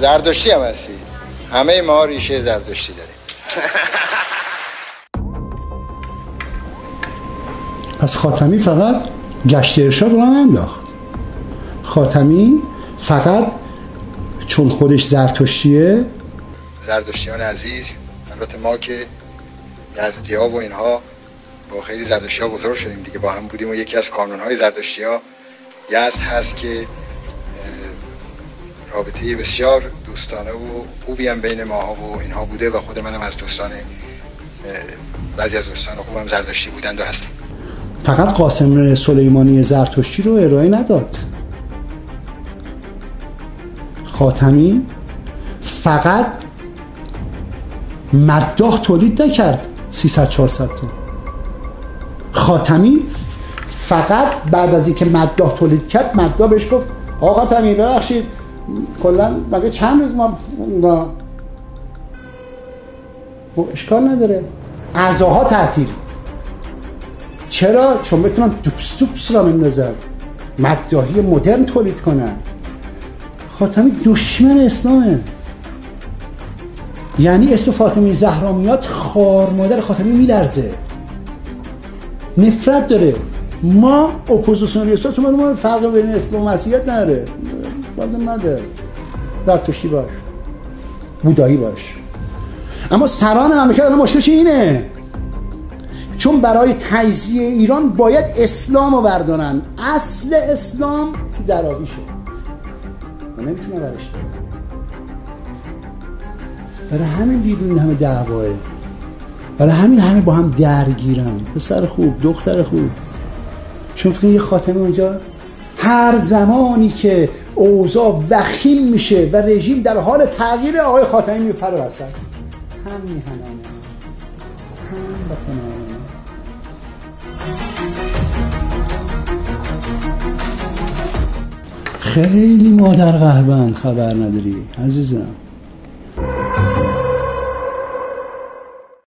زردشتی هم هستی. همه ما ریشه زردشتی داریم. پس خاتمی فقط گشت ارشاد رو انداخت. خاتمی فقط چون خودش زرتشتیه، زردشتیان عزیز، البته ما که یزدی‌ها و اینها با خیلی زردشتی‌ها بزرگ شدیم دیگه، با هم بودیم و یکی از کانون‌های زردشتی‌ها یزد هست که رابطه بسیار دوستانه و خوبی هم بین ماها و اینها بوده و خود منم از دوستان، بعضی از دوستان خوبم زردشتی بودند و هستیم. فقط قاسم سلیمانی زرتشتی رو ارائه نداد. خاتمی فقط مداح تولید نکرد 300-400 تا. خاتمی فقط بعد از اینکه مداح تولید کرد، مداح بهش گفت آقا خاتمی ببخشید کلا مگه چند روز ما اشکال نداره، اعضاها تعطیل. چرا؟ چون بتونن دوپس را بندازن، مداحی مدرن تولید کنن. خاتمی دشمن اسلامه. یعنی اسم فاطمه زهرا میاد، خار مادر خاتمی میلرزه، نفرت داره. ما اپوزیسیونیستا تو ما فرق بین اسلام و مسیحیت نداره، لازم نداره زرتشتی باش، بودایی باش. اما سران مملکت الان مشکلش اینه، چون برای تجزیه ایران باید اسلام رو بردارن. اصل اسلام تو دراویشه و نمیتونه برش داره. برای همین بیرون همه دعواه، برای همین همه با هم درگیرن. پسر خوب، دختر خوب. چون فکر یه خاتمی اونجا هر زمانی که اوضاع وخیم میشه و رژیم در حال تغییر، آقای خاتمی میفره وسط. هم میهنانه، هم وطنانه. خیلی مادر قهبند، خبر نداری عزیزم.